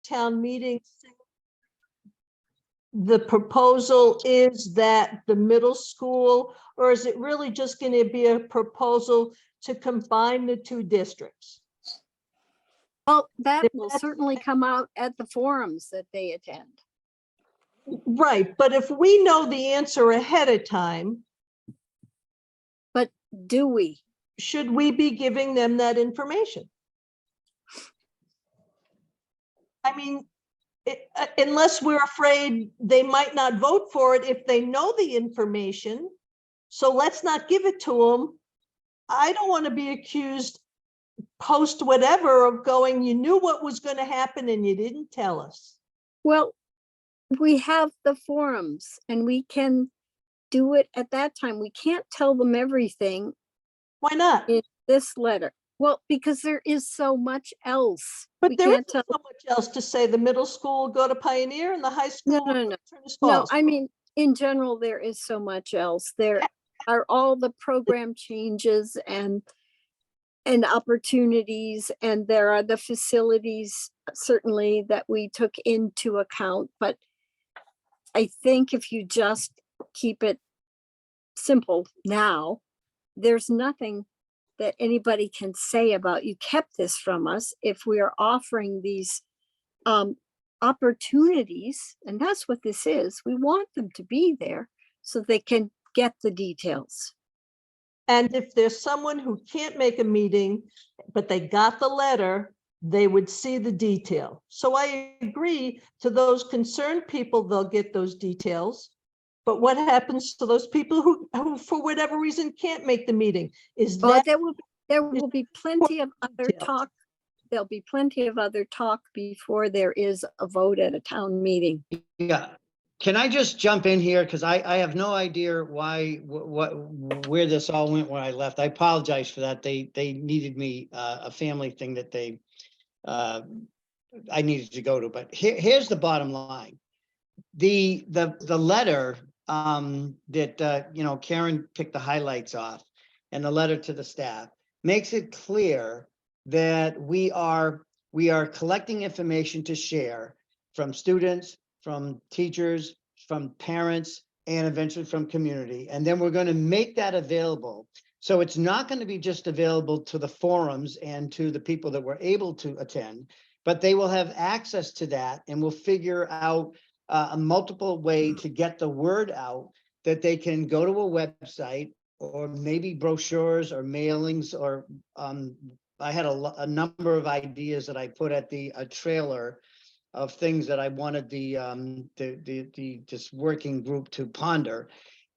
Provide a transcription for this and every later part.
town meeting, the proposal is that the middle school, or is it really just going to be a proposal to combine the two districts? Well, that will certainly come out at the forums that they attend. Right, but if we know the answer ahead of time, But do we? should we be giving them that information? I mean, unless we're afraid they might not vote for it if they know the information. So let's not give it to them. I don't want to be accused post whatever of going, you knew what was going to happen and you didn't tell us. Well, we have the forums and we can do it at that time. We can't tell them everything Why not? in this letter. Well, because there is so much else. But we there can't isn't so much else to say. The middle school will go to Pioneer and the high school No. will turn to No, Falls. I mean, in general, there is so much else. There are all the program changes and opportunities, and there are the facilities certainly that we took into account. But I think if you just keep it simple now, there's nothing that anybody can say about you kept this from us if we are offering these opportunities, and that's what this is. We want them to be there so they can get the details. And if there's someone who can't make a meeting, but they got the letter, they would see the detail. So I agree, to those concerned people, they'll get those details. But what happens to those people who for whatever reason can't make the meeting? Is Well, that there will be plenty of other details. talk. There'll be plenty of other talk before there is a vote at a town meeting. Yeah, can I just jump in here? Because I have no idea why, where this all went when I left. I apologize for that. They needed me, a family thing that I needed to go to, but here's the bottom line. The letter that Karen picked the highlights off, and the letter to the staff makes it clear that we are collecting information to share from students, from teachers, from parents, and eventually from community. And then we're going to make that available. So it's not going to be just available to the forums and to the people that were able to attend, but they will have access to that, and we'll figure out a multiple way to get the word out, that they can go to a website, or maybe brochures or mailings, or I had a number of ideas that I put at a trailer of things that I wanted this working group to ponder.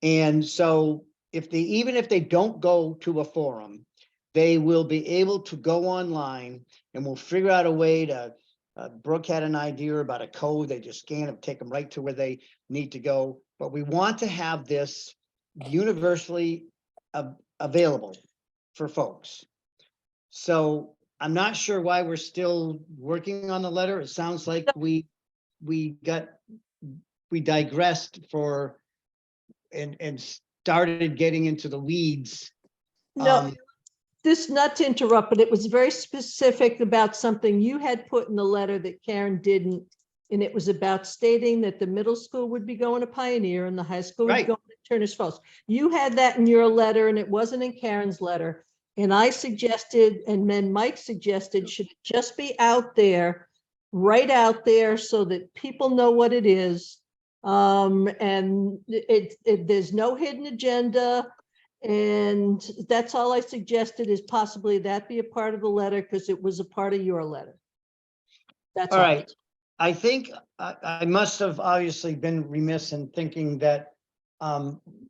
And so even if they don't go to a forum, they will be able to go online, and we'll figure out a way to, Brooke had an idea about a code. They just scan it, take them right to where they need to go. But we want to have this universally available for folks. So I'm not sure why we're still working on the letter. It sounds like we digressed and started getting into the weeds. No, this, not to interrupt, but it was very specific about something you had put in the letter that Karen didn't. And it was about stating that the middle school would be going to Pioneer and the high school would be going to Turner's Falls. You had that in your letter, and it wasn't in Karen's letter. And I suggested, and then Mike suggested, should it just be out there, right out there, so that people know what it is. And there's no hidden agenda. And that's all I suggested, is possibly that be a part of the letter, because it was a part of your letter. That's all right. I think I must have obviously been remiss in thinking that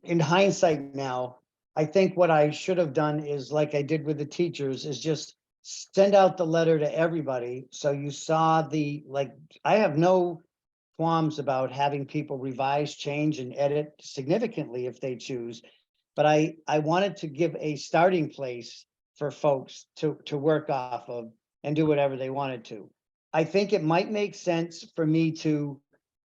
in hindsight now, I think what I should have done is, like I did with the teachers, is just send out the letter to everybody. So you saw I have no qualms about having people revise, change, and edit significantly if they choose. But I wanted to give a starting place for folks to work off of and do whatever they wanted to. I think it might make sense for me to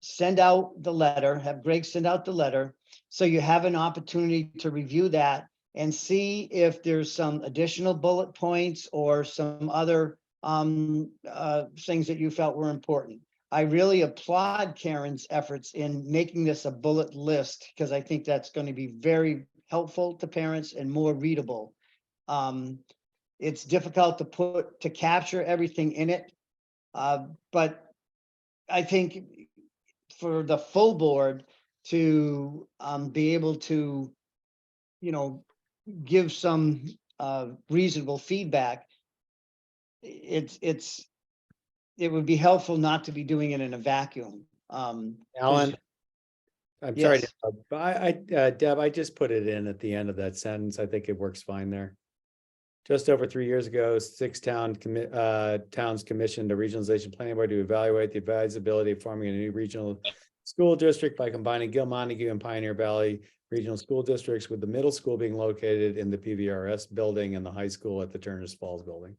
send out the letter, have Greg send out the letter, so you have an opportunity to review that and see if there's some additional bullet points or some other things that you felt were important. I really applaud Karen's efforts in making this a bullet list, because I think that's going to be very helpful to parents and more readable. It's difficult to capture everything in it. But I think for the full board to be able to, give some reasonable feedback, it would be helpful not to be doing it in a vacuum. Alan, I'm sorry, Yes. Deb, I just put it in at the end of that sentence. I think it works fine there. Just over 3 years ago, 6 towns commissioned a regionalization planning board to evaluate the advisability of forming a new regional school district by combining Gil Montague and Pioneer Valley regional school districts, with the middle school being located in the PVRS building and the high school at the Turners Falls building.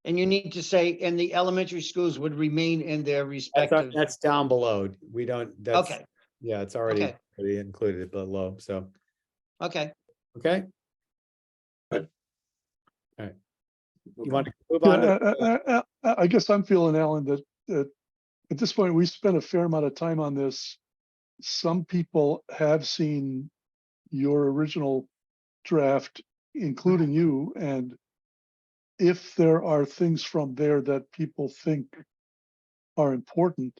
And you need to say, and the elementary schools would remain in their respective. That's down below. We don't, that's, Okay, yeah, it's already Okay. included below, so, okay. okay. Good. All right. You want to move on to? Yeah, I guess I'm feeling, Alan, that at this point, we spent a fair amount of time on this. Some people have seen your original draft, including you, and if there are things from there that people think are important,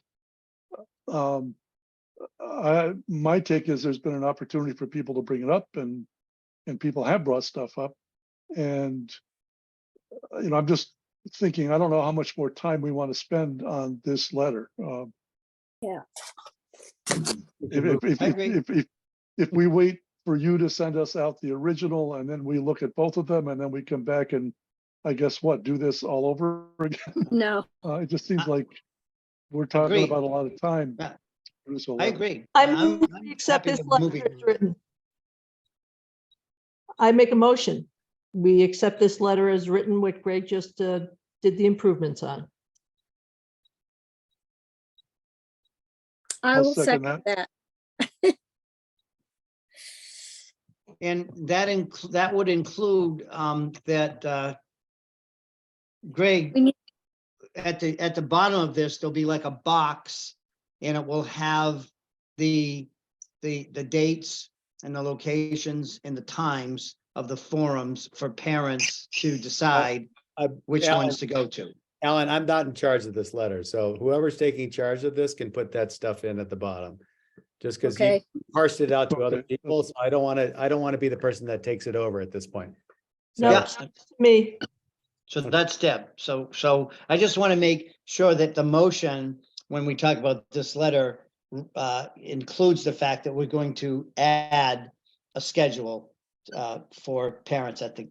my take is there's been an opportunity for people to bring it up, and people have brought stuff up, and I'm just thinking, I don't know how much more time we want to spend on this letter. Yeah. If we wait for you to send us out the original, and then we look at both of them, and then we come back and I guess do this all over again. No, It just seems like we're talking Agreed. about a lot of time. Yeah. for this whole I letter. agree. I I'm move we accept happy this to letter move it. as written. I make a motion. We accept this letter as written, what Greg just did the improvements on. I I'll will second second that. And that would include that Greg, We need- at the bottom of this, there'll be like a box, and it will have the dates and the locations and the times of the forums for parents to decide which Alan, ones to go to. Alan, I'm not in charge of this letter, so whoever's taking charge of this can put that stuff in at the bottom. Just because you Okay, parsed it out to other Okay. people, so I don't want to be the person that takes it over at this point. No, So, Yeah. it's up to me. So that's Deb. So I just want to make sure that the motion, when we talk about this letter, includes the fact that we're going to add a schedule for parents at the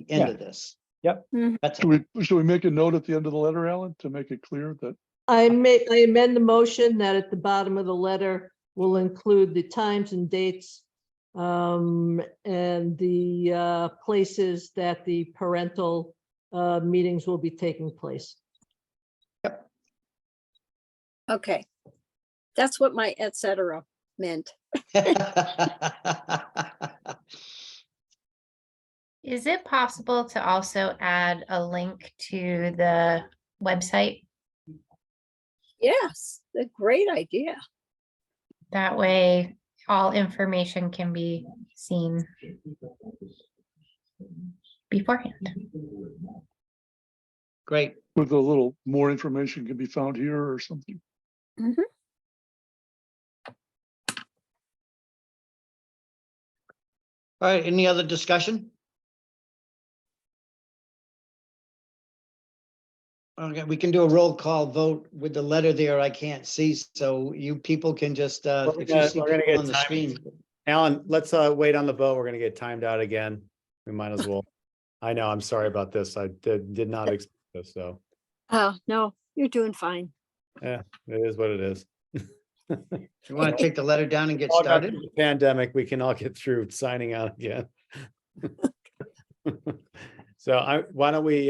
end Yeah. of this. Yep. Mhm. That's Should it. we make a note at the end of the letter, Alan, to make it clear that I amend the motion that at the bottom of the letter will include the times and dates and the places that the parental meetings will be taking place. okay. That's what my et cetera meant. Is it possible to also add a link to the website? Yes, a great idea. That way, all information can be seen beforehand. Great. with a little more information can be found here or something? Mhm. All right, any other discussion? Okay, we can do a roll call vote with the letter there. I can't see, so you people can just, if you see we're gonna people get on the time. screen. Alan, let's wait on the vote. We're gonna get timed out again. We might as well. I know, I'm sorry about this. I did not expect this, so Oh, no, you're doing fine. yeah, it is what it is. You want to take the letter down and get All got started? through the pandemic, we can all get through signing out again. So why don't we